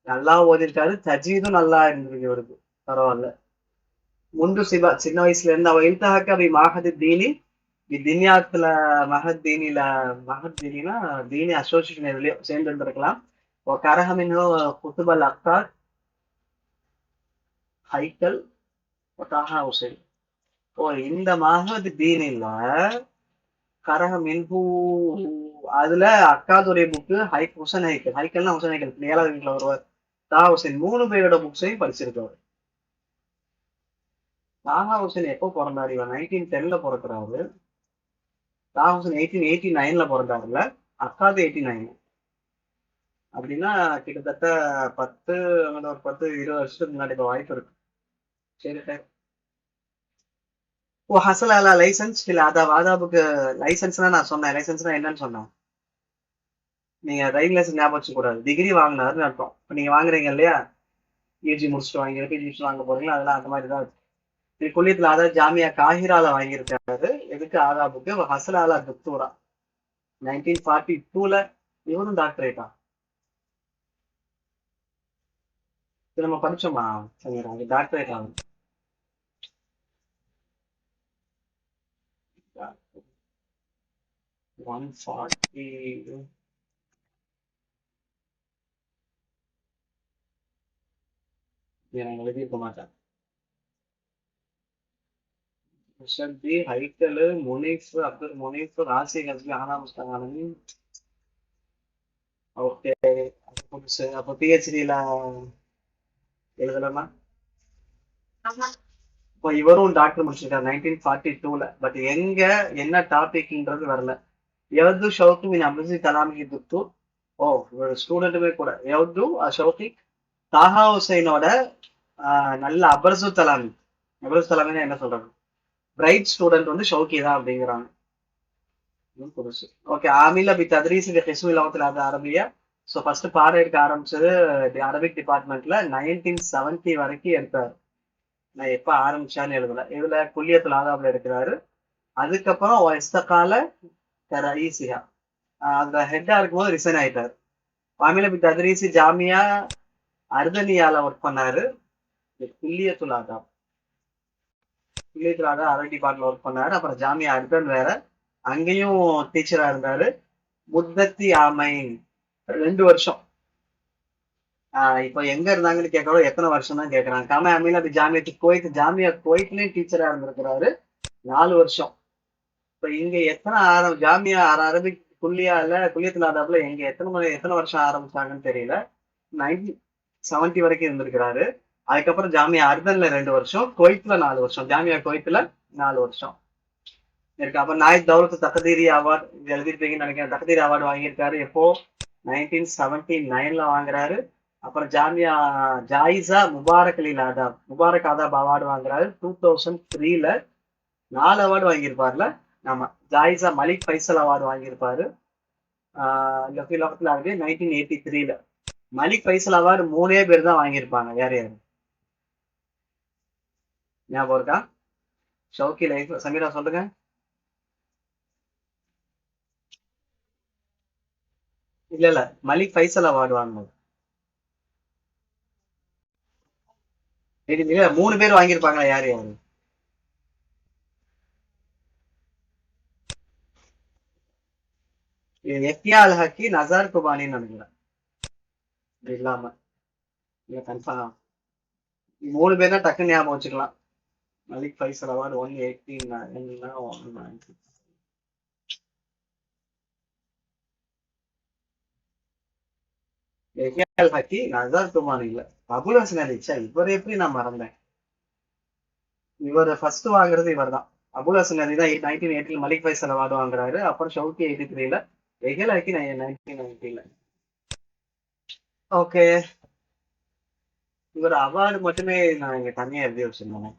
நல்லா ஓதிருக்காரு. தஜ்வீதும் நல்லா இருந்திருக்கு இவருக்கு. பரவாயில்ல. முண்டு சிவா சின்ன வயசுல இருந்து அவ இல்தஹக்க பி மாஹதி தீனி தின்யாத்துல மஹத் தீனில மஹத் தீனினா தீனி அசோசியேஷன் எதுலயோ சேர்ந்து இருந்திருக்கலாம். கரஹமினோ குத்துபல் அக்தார் ஹைக்கல் தாஹா ஹுசைன். இந்த மஹத் தீனில கரக மின்ஹூ அதுல அக்காதுடைய புக்கு ஹுசன் ஹைக்கல். ஹைக்கல்னா ஹுசன் ஹைக்கல் 7வது வீட்டுல வருவார். தாஹா ஹுசைன் 3 பேரோட புக்ஸையும் படிச்சிருக்காரு. தாஹா ஹுசைன் எப்போ பிறந்தாரு? இவர் 1910ல பிறக்கிறாரு. தாஹா ஹுசைன் 1889ல பிறந்தாருல்ல. அக்காது 89. அப்படின்னா கிட்டத்தட்ட 10 ஒரு 10-20 வருஷத்துக்கு முன்னாடி இப்ப வாய்ப்பு இருக்கு. சரி சார். ஓ ஹசலாலா லைசன்ஸ் இல்ல ஆதாபுக்கு லைசன்ஸ்னா நான் சொன்னேன். லைசன்ஸ்னா என்னன்னு சொன்னேன். நீங்க டிரைவிங் லைசன்ஸ் ஞாபகம் வச்சுக்க கூடாது. டிகிரி வாங்கினாருன்னு அர்த்தம். இப்ப நீங்க வாங்குறீங்க இல்லையா? யூஜி முடிச்சுட்டு வாங்கி பிஜி முடிச்சுட்டு வாங்க போறீங்களா? அதெல்லாம் அந்த மாதிரி தான் இருக்கு. குல்லியத்துல அதாவது ஜாமியா காஹிரால வாங்கியிருக்காரு. எதுக்கு? ஆதாபுக்கு. ஹசலாலா துக்தூரா 1942ல இவரும் டாக்டரேட்டா. இது நம்ம படிச்சோமா? சரி, டாக்டரேட் ஆகும். 140 எனக்கு எழுதியிருக்க மாட்டேன். முஷர்பி, ஹைக்கலு, முனீஃப், அப்துல் முனீஃப், ராசி ஹஸ்பி, ஆனா முஸ்தகானி. ஓகே. அப்போ பிஹெச்டில எழுதலாமா? இப்போ இவரும் டாக்டர் முடிச்சிருக்காரு 1942ல. பட் எங்க என்ன டாபிக்ன்றது வரல. எவது ஷவுக்கு மீன் அபிசி கலாமிக்கு துத்து. ஓ, இவர் ஸ்டூடெண்ட்டுமே கூட. எவது ஷவுகி தாஹா ஹுசைனோட நல்ல அபர்சு தலாமி. அபர்சு தலாமின்னு என்ன சொல்றாங்க? பிரைட் ஸ்டூடெண்ட் வந்து ஷவுகி தான் அப்படிங்கிறாங்க. புதுசு. ஓகே, ஆமில பி தத்ரீஸ் இந்த கிஸ்மி லவத்தில் அது அரபியா. ஸோ ஃபர்ஸ்ட் பாடம் எடுக்க ஆரம்பிச்சது அரபிக் டிபார்ட்மெண்ட்ல 1970 வரைக்கும் எடுத்தாரு. நான் எப்ப ஆரம்பிச்சான்னு எழுதல. இதுல குல்லியத்துல ஆதாப்ல எடுக்கிறாரு. அதுக்கப்புறம் இஸ்தகால ரயீசியா அந்த ஹெட்டா இருக்கும்போது ரிசைன் ஆயிட்டாரு. ஆமில பி தத்ரீஸ் ஜாமியா அர்தனியால ஒர்க் பண்ணாரு. குல்லியத்துல ஆதாப் குல்லியத்துல ஆதாப் அரபி டிபார்ட்மெண்ட்ல ஒர்க் பண்ணாரு. அப்புறம் ஜாமியா அர்தன் வேற, அங்கேயும் டீச்சரா இருந்தாரு. முத்தத்தி ஆமைன் 2 வருஷம். இப்போ எங்க இருந்தாங்கன்னு கேட்கறோம். எத்தனை வருஷம் தான் கேட்கறாங்க. கம அமீன் அது ஜாமியத்து குவைத், ஜாமியா குவைத்லயும் டீச்சரா இருந்திருக்கிறாரு 4 வருஷம். இப்ப இங்க எத்தனை ஜாமியா அரபிக் குல்லியத்துல ஆதாப்ல எங்க எத்தனை வருஷம் ஆரம்பிச்சாங்கன்னு தெரியல. 1970 வரைக்கும் இருந்திருக்கிறாரு. அதுக்கப்புறம் ஜாமியா அர்தன்ல 2 வருஷம், குவைத்ல 4 வருஷம், ஜாமியா குவைத்ல 4 வருஷம் இருக்கு. அப்புறம் நாயக் தௌலத் தகதீரி அவார்டு எழுதிருப்பீங்கன்னு நினைக்கிறேன். தகதீரி அவார்டு வாங்கியிருக்காரு. எப்போ 1979ல வாங்குறாரு. அப்புறம் ஜாமியா ஜாயிசா முபாரக் ஆதாப் அவார்டு வாங்குறாரு 2003ல. 4 அவார்டு வாங்கியிருப்பார்ல. ஆமா, ஜாயிசா மலிக் ஃபைசல் அவார்டு வாங்கியிருப்பாரு. இந்த ஃபிலோசஃபில 1983ல. மலிக் ஃபைசல் அவார்டு 3 பேர் தான் வாங்கியிருப்பாங்க. யார் யாரு ஞாபகம் இருக்கா? ஷவுக்கி லைஃப் சமீரா சொல்லுங்க. இல்ல இல்ல, மலிக் ஃபைசல் அவார்டு வாங்கினது. இல்ல 3 பேர் வாங்கியிருப்பாங்களா? யார் யாரு? எஃப்யா அல் ஹக்கி, நசார் குபானின்னு நினைக்கிறேன். இது இல்லாம இல்ல கன்ஃபார்ம் 3 பேர் தான் டக்குன்னு ஞாபகம் வச்சுக்கலாம். மலிக் ஃபைசல் அவார்டு 189. எஃப்யா அல் ஹக்கி, நசார் குபானி இல்ல. அபுல் ஹசன் அலி. இவர் எப்படி நான் மறந்தேன். இவர் ஃபர்ஸ்ட் வாங்குறது இவர் தான். அபுல் ஹசன் அலி தான் 1980 மலிக் ஃபைசல் அவார்டு வாங்குறாரு. அப்புறம் ஷவுக்கி 83ல, எஹியல் ஹக்கி 1990ல. ஓகே, இவர் அவார்டு மட்டுமே நான் இங்க தனியா எழுதி வச்சிருந்தேன்.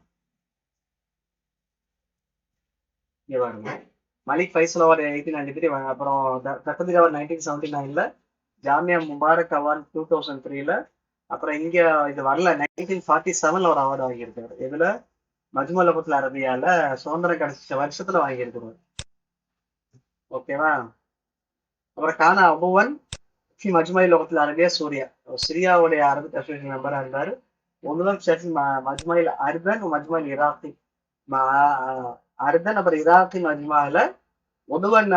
இங்க பாருங்க, மலிக் ஃபைசல் அவார்டு 1893 அப்புறம் தக்தீர் அவார்டு 1979ல, ஜாமியா முபாரக் அவார்டு 2003ல. அப்புறம் இங்க இது வரல, 1947ல ஒரு அவார்டு வாங்கியிருக்காரு. இதுல மஜ்மல் லபுல் அரபியால சுதந்திரம் கிடைச்ச வருஷத்துல வாங்கியிருக்கிறாரு. ஓகேவா? அப்புறம் கானா அபுவன் மஜ்மல் லபுல் அரபியா சூர்யா, சிரியாவுடைய அரபிக் அசோசியேஷன் மெம்பரா இருந்தாரு. முதலாம் ஷெஃப் மஜ்மல் அர்பன் மஜ்மல் இராக்கி அர்பன் அப்புறம் இராக்கி மஜ்மால முதவன்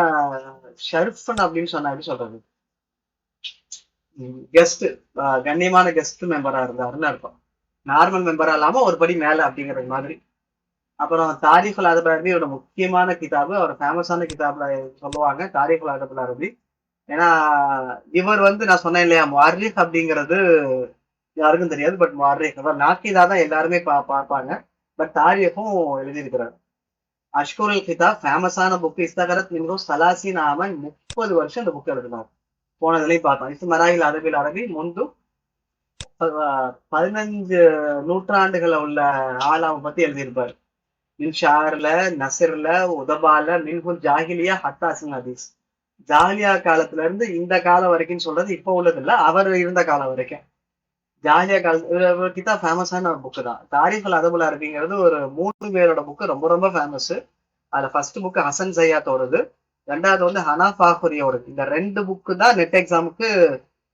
ஷர்ஃபன் அப்படின்னு சொன்னா எப்படி சொல்றது, கெஸ்ட், கண்ணியமான கெஸ்ட் மெம்பரா இருந்தாருன்னு அர்த்தம். நார்மல் மெம்பரா இல்லாம ஒரு படி மேல அப்படிங்கிறது மாதிரி. அப்புறம் தாரிஃபுல் அதப் அரபியோட முக்கியமான கிதாபு, அவர் ஃபேமஸான கிதாப்ல சொல்லுவாங்க தாரிஃபுல் அதப் அரபி. ஏன்னா இவர் நான் சொன்னேன் இல்லையா, முஅர்ரிக் அப்படிங்கிறது யாருக்கும் தெரியாது. பட் முஅர்ரிக் நாக்கிதா தான் எல்லாருமே பார்ப்பாங்க. பட் தாரிஃபும் எழுதியிருக்கிறார். அஷ்குருல் கிதாப் ஃபேமஸான புக். இஸ்தகரத் மின்ஹு சலாசின் ஆமன், 30 வருஷம் இந்த புக் எழுதினார். போனதுலயும் பார்த்தோம். மராயில் அரபில் அரபி முன்பு 15 நூற்றாண்டுகளை உள்ள ஆளாவை பத்தி எழுதியிருப்பார். மின் ஷார்ல, நசிர்ல, உதபால, மின்ஹுல் ஜாகிலியா ஹத்தாசின் ஹதீஸ். ஜாலியா காலத்துல இருந்து இந்த காலம் வரைக்கும் சொல்றது இப்ப உள்ளது இல்ல, அவர் இருந்த காலம் வரைக்கும். ஜாலியா காலத்துல கிதாப் ஃபேமஸான ஒரு புக்கு தான். தாரிஃபுல் அதபுல் அரபிங்கிறது ஒரு 3 பேரோட புக்கு, ரொம்ப ரொம்ப ஃபேமஸ். அதுல ஃபர்ஸ்ட் புக்கு ஹசன் ஜையாத்தோடது, ரெண்டாவது ஹனா ஃபாஹுரியோடது. இந்த 2 புக்கு தான் நெட் எக்ஸாமுக்கு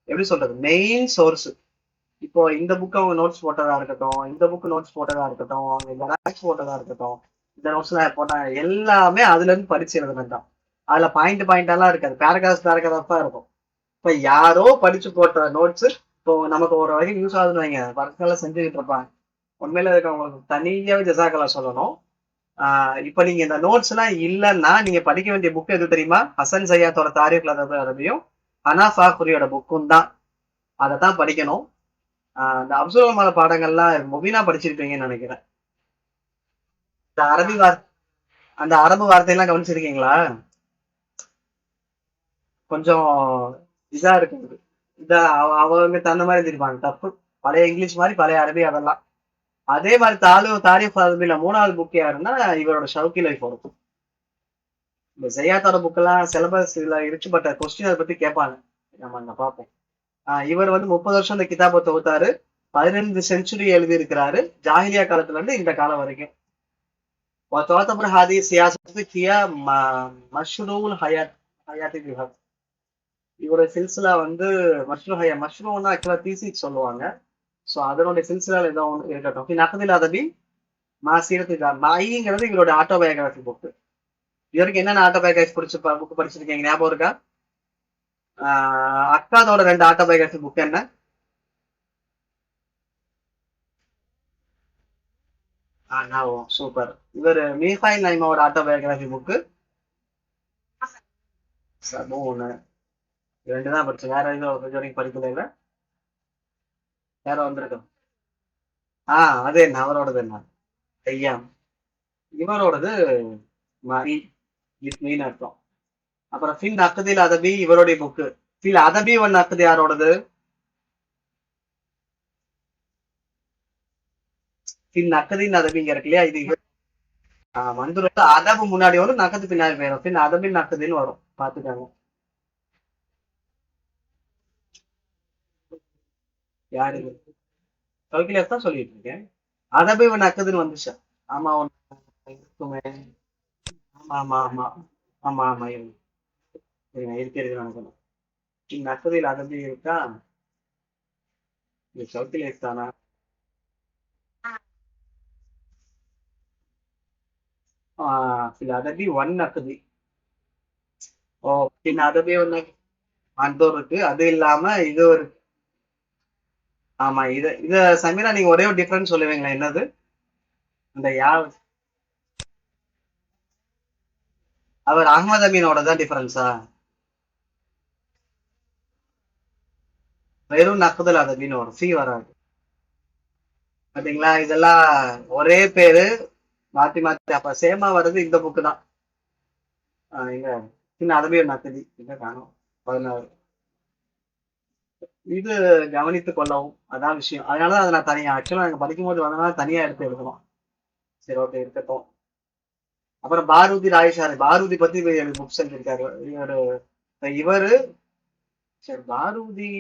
எப்படி சொல்றது மெயின் சோர்ஸ். இப்போ இந்த புக் அவங்க நோட்ஸ் போட்டதா இருக்கட்டும், இந்த புக் நோட்ஸ் போட்டதா இருக்கட்டும், இந்த மேக்ஸ் போட்டதா இருக்கட்டும், இந்த நோட்ஸ் எல்லாம் போட்டாங்க, எல்லாமே அதுல இருந்து படிச்சு எழுதுனது தான். அதுல பாயிண்டெல்லாம் இருக்காது, பேராகிராஃபா இருக்கும். இப்ப யாரோ படிச்சு போட்ட நோட்ஸ் இப்போ நமக்கு ஒரு வகைக்கு யூஸ் ஆகுதுன்னு வைங்க, பர்சனலா செஞ்சுக்கிட்டு இருப்பாங்க. உண்மையில இருக்க அவங்களுக்கு தனியாவே ஜசாக்கலா சொல்லணும். இப்ப நீங்க இந்த நோட்ஸ் எல்லாம் இல்லைன்னா நீங்க படிக்க வேண்டிய புக் எது தெரியுமா? ஹசன் சையாத்தோட தாரிஃப் அரபியும் ஹனா ஃபாஹுரியோட புக்கும் தான். அதை தான் படிக்கணும். இந்த அப்சுல் பாடங்கள்லாம் முபீனா படிச்சிருப்பீங்கன்னு நினைக்கிறேன். இந்த அந்த அரபு வார்த்தையெல்லாம் கவனிச்சிருக்கீங்களா? கொஞ்சம் இதா இருக்குது. அவங்க தகுந்த மாதிரி எழுதிருப்பாங்க. தப்பு, பழைய இங்கிலீஷ் மாதிரி பழைய அரபி அதெல்லாம். அதே மாதிரி தாரிஃப் அரபில 3வது புக் யாருன்னா இவரோட ஷவுக்கி லைஃப் வரும். இந்த ஜெயாத்தோட புக்கெல்லாம் சிலபஸ் இதுல இருக்கு. பட் கொஸ்டின் அதை பத்தி கேட்பாங்க, நம்ம அங்க பார்ப்போம். இவர் 30 வருஷம் இந்த கிதாபை தொகுத்தாரு. 15 செஞ்சுரி எழுதி இருக்கிறாரு, ஜாஹிலியா காலத்துல இருந்து இந்த காலம் வரைக்கும். وتعتبر هذه السياسة هي مشروع حياة الجهاد. இவரோட சில்சிலா மஷ்ரூனா ஆக்சுவலா தீசிஸ் சொல்லுவாங்க. ஸோ அதனுடைய சில்சிலால ஏதோ ஒன்று இருக்கட்டும். நகதில் அதபி மாசீரத்து மாயிங்கிறது இவரோட ஆட்டோபயோகிராஃபி புக்கு. இவருக்கு என்னென்ன ஆட்டோபயோகிராஃபி புக் படிச்சிருக்கீங்க ஞாபகம் இருக்கா? அக்காதோட 2 ஆட்டோபயோகிராஃபி புக் என்ன? சூப்பர். இவர் மீஃபாயில் நைமாவோட ஆட்டோபயோகிராஃபி புக்கு சபூனு 2 தான் படிச்சேன். வேற எதுவும் இது வரைக்கும் படிக்கல இல்ல? வேற வந்திருக்கும். அது என்ன அவரோடது என்ன? ஐயா இவரோடது மரி லிட்மின்னு அர்த்தம். அப்புறம் ஃபில் நக்குதில் அதபி இவருடைய புக்கு. ஃபில் அதபி ஒன் நக்குது யாரோடது? ஃபில் நக்குதின் அதபிங்க இருக்கு இல்லையா? இது மந்துரோட அதபு முன்னாடி வரும், நக்கத்து பின்னாடி போயிடும். ஃபில் அதபின் நக்குதின்னு வரும். பாத்துக்காங்க. யாரு கல்கிலேஸ் தான் சொல்லிட்டு இருக்கேன். அதபி ஒன் நக்குதுன்னு வந்துச்சா? ஆமா ஒன்னு இருக்குமே. ஆமா ஆமா ஆமா ஆமா ஆமா இருக்கிறது நினைக்கணும். நக்குதில் அதபி இருக்கா? இது கல்கிலேஸ் தானா? ஃபில் அதபி ஒன் நக்குதி. ஓ பின் அதபி ஒன்னு மந்தூர் இருக்கு. அது இல்லாம இது ஒரு ஆமா இத சமீரா நீங்க ஒரே ஒரு டிஃபரன்ஸ் சொல்லுவீங்களா? என்னது அந்த அவர் அகமது அமீனோட தான் டிஃபரன்ஸா? வெறும் நக்குதல் அதபின்னு வரும், சி வராது. பாத்தீங்களா? இதெல்லாம் ஒரே பேரு மாத்தி மாத்தி அப்ப சேமா வர்றது இந்த புக்கு தான். இங்க சின்ன அதபி ஒரு நக்குதி இங்க காணும். 16 இது கவனித்துக் கொள்ளவும் அதான் விஷயம். அதனாலதான் அதை நான் தனியா ஆக்சுவலா நாங்க படிக்கும்போது வந்தனால தனியா எடுத்து எழுதணும். சரி ஓகே இருக்கட்டும். அப்புறம் பாரூதி ராயசாரி பாரூதி பத்தி புக்ஸ் எழுதியிருக்காரு இவரு. இவரு சரி பாரூதி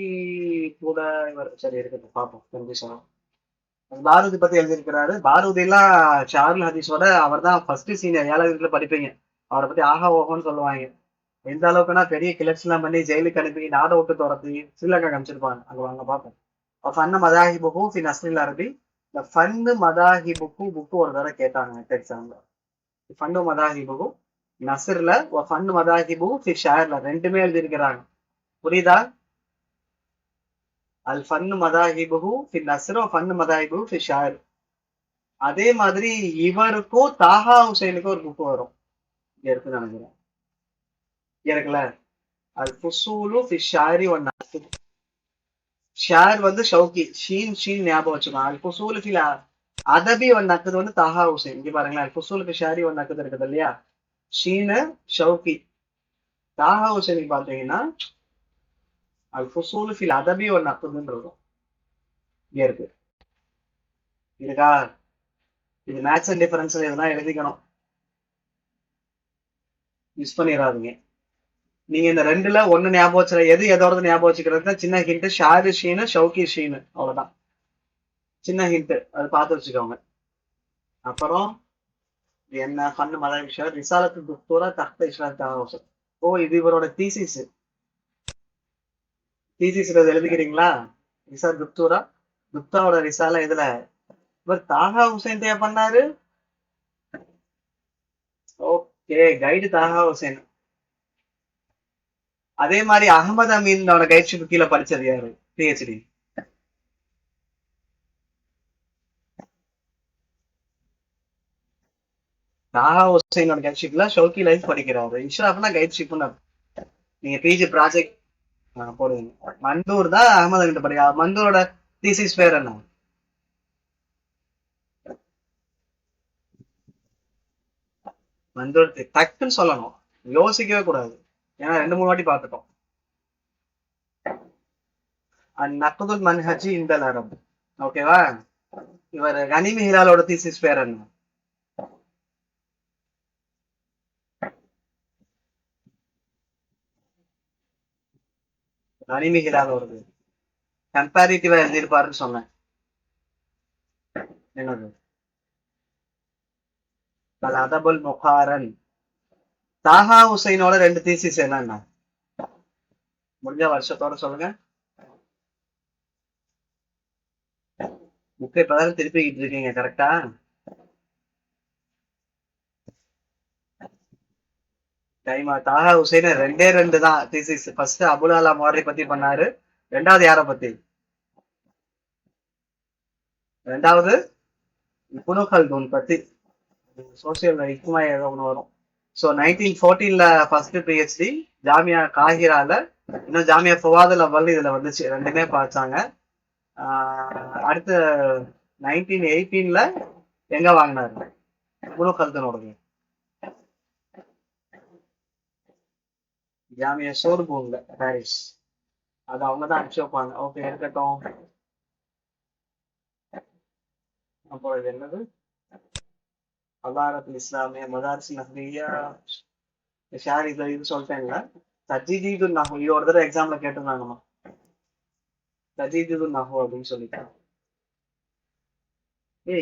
கூட இவர் சரி இருக்கட்டும் பார்ப்போம் கண்டிஷன். பாரூதி பத்தி எழுதியிருக்கிறாரு. பாரூதி எல்லாம் ஷாருல் ஹதீஸோட அவர் தான் ஃபர்ஸ்ட் சீனியர். 7வது படிப்பீங்க அவரை பத்தி ஆஹா ஓஹோன்னு சொல்லுவாங்க. எந்த அளவுக்குன்னா பெரிய கிளர்ச்சி எல்லாம் பண்ணி ஜெயிலுக்கு அனுப்பி நாடை விட்டு துரத்தி ஸ்ரீலங்கா காமிச்சிருப்பாங்க. அங்க வாங்க பார்ப்போம். ஃபன்னு மதாஹிபுக்கும் ஃபி நஸ்ரில் அரபி. இந்த ஃபன்னு மதாஹிபுக்கும் புக்கு ஒரு தடவை கேட்டாங்க எக்ஸாம்ல. ஃபன்னு மதாஹிபுக்கும் நஸ்ர்ல ஃபன்னு மதாஹிபு ஃபி ஷார்ல ரெண்டுமே எழுதியிருக்கிறாங்க. புரியுதா? அல் ஃபன்னு மதாஹிபுஹு ஃபி நஸ்ர் ஃபன்னு மதாஹிபுஹு ஃபி ஷார். அதே மாதிரி இவருக்கும் தாஹா ஹுசைனுக்கும் ஒரு புக் வரும். இங்க இருக்குன்னு நினைக்கிறேன். இருக்குல்ல? அல் ஃபுசூலு ஃபி ஷாரி ஒன் நஸ்ர். ஷார் வந்து ஷவுகி ஷீன் ஷீன் ஞாபகம் வச்சுக்கோங்க. அல் ஃபுசூலு ஃபில் அதபி ஒன் நக்குது வந்து தாஹா ஹுசைன். இங்க பாருங்களேன், அல் ஃபுசூலு ஃபி ஷாரி ஒன் நக்குது இருக்குது இல்லையா? ஷீனு ஷவுகி. தாஹா ஹுசைனுக்கு பாத்தீங்கன்னா அல் ஃபுசூலு ஃபில் அதபி ஒன் நக்குதுன்னு இருக்கும். இங்க இருக்கு. இருக்கா? இது மேட்ச் அண்ட் டிஃபரன்ஸ் எதுனா எழுதிக்கணும். மிஸ் பண்ணிடாதீங்க. நீங்க இந்த ரெண்டுல ஒண்ணு ஞாபகம் வச்சுற எது எதோட ஞாபகம் வச்சுக்கிறது சின்ன ஹிண்ட். ஷாரு ஷீனு ஷவுகி ஷீனு அவ்வளவுதான். சின்ன ஹிண்ட் அது பார்த்து வச்சுக்கோங்க. அப்புறம் என்ன ஃபன்னு மத விஷயம் ரிசாலத்து துக்தூரா தஹ்த இஷ்ராத் ஆவோசம். ஓ இது இவரோட தீசிஸ். தீசிஸ் எழுதிக்கிறீங்களா? ரிசா துக்தூரா துக்தாவோட ரிசாலா இதுல இவர் தாஹா ஹுசைன் தேவை பண்ணாரு. Okay guide Taha Hussain. அதே மாதிரி அகமது அமீனோட கைட்ஷிப் கீழே படிச்சது யாரு? பிஹெச்டி தாஹா ஹுசைனோட கைட்ஷிப்ல ஷோக்கி லைஃப் படிக்கிறாரு. இஷ்ராப்னா கைட்ஷிப்னு நீங்க பிஜி ப்ராஜெக்ட் போடுவீங்க. மண்டூர் தான் அகமது கிட்ட படிக்க. மண்டூரோட தீசிஸ் பேர் என்ன? மண்டூர் டக்குன்னு சொல்லணும், யோசிக்கவே கூடாது. ஏன்னா 2 3 வாட்டி பார்த்துட்டோம். நக்குதுல் மன்ஹஜி இந்தல் அரப். ஓகேவா? இவர் கனிமி ஹிலாலோட தீசிஸ் பேர் என்ன? கனிமி ஹிலாலோடது கம்பேரிட்டிவா எழுதியிருப்பாருன்னு சொன்னேன். என்னது? அல் அதபுல் முகாரன். தாஹா ஹுசைனோட 2 தீசிஸ் என்னன்னா முடிஞ்ச வருஷத்தோட சொல்லுங்க. புக்கை இப்பதான் திருப்பிக்கிட்டு இருக்கீங்க கரெக்டா? டைமா தாஹா ஹுசைன் 2 தான் தீசிஸ். ஃபர்ஸ்ட் அபுல் அலா மோரி பத்தி பண்ணாரு. 2வது யார பத்தி? 2வது இப்னு கல்தூன் பத்தி. சோசியல் இக்குமா ஏதோ ஒண்ணு வரும். ஸோ 1914 ஃபர்ஸ்ட் பிஹெச்டி ஜாமியா காஹிரால, இன்னும் ஜாமியா ஃபவாதுல் அவ்வல் இதுல வந்துச்சு, ரெண்டுமே பார்த்தாங்க. அடுத்து 1918 எங்க வாங்கினாரு? இப்னு கல்துனோடது ஜாமியா சோர்போன்ல பாரிஸ். அது அவங்க தான் அனுப்பிச்சு வைப்பாங்க. ஓகே இருக்கட்டும். அப்போ இது என்னது? ஹதாரத்துல் இஸ்லாமிய மதாரிஸ் நஹ்ரியா ஷார் இது சொல்லிட்டேங்களா? தஜ்தீது நஹ்வு இது ஒரு தடவை எக்ஸாம்ல கேட்டிருந்தாங்கம்மா. தஜ்தீது நஹ்வு அப்படின்னு சொல்லிட்டாங்க.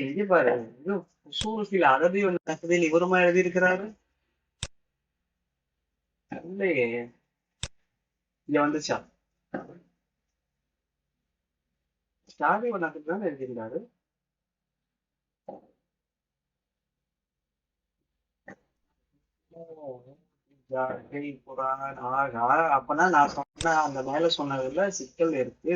இங்க பாரு, இது உசூல் ஃபில் அரபி வ நஹ்வில் இவருமா எழுதியிருக்கிறாரு? இல்லையே, இங்க வந்துச்சா? ஷாரி வ நஹ்வில் தானே எழுதியிருந்தாரு. குரான் ஆகா, அப்பனா நான் சொன்ன அந்த மேல சொன்னதுல சிக்கல் இருக்கு.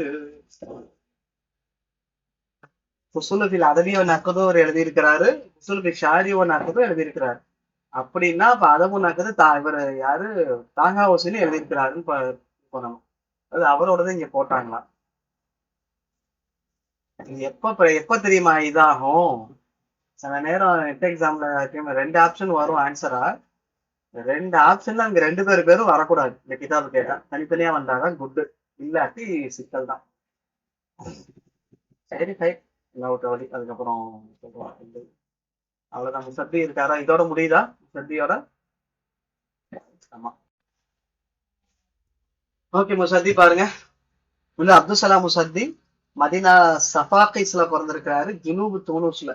உசூலுல் அதவிய நக்கதும் எழுதியிருக்கிறாரு, உசூலுல் ஷாரி நக்கதும் எழுதியிருக்கிறாரு. அப்படின்னா அப்ப அதவு நக்கது இவர் யாரு தாகா ஓசினி எழுதியிருக்கிறாருன்னு போனோம். அது அவரோடது இங்க போட்டாங்களா? எப்ப தெரியுமா இதாகும்? சில நேரம் நெட் எக்ஸாம்ல 2 ஆப்ஷன் வரும் ஆன்சரா. 2 ஆப்ஷன்ல அங்க 2 பேரும் வரக்கூடாது. இந்த கிதாபு கேட்டா தனித்தனியா வந்தாதான் குட், இல்லாட்டி சிக்கல் தான். சரி ஃபைன், விட்டு வழி. அதுக்கப்புறம் அவ்வளவுதான். முசத்தி இருக்காரா? இதோட முடியுதா முசத்தியோட? ஆமா. ஓகே, முசத்தி பாருங்க. வந்து அப்துல் சலாம் முசத்தி மதினா சஃபாக்கிஸ்ல பிறந்திருக்காரு, ஜுனூப் தூனூஸ்ல.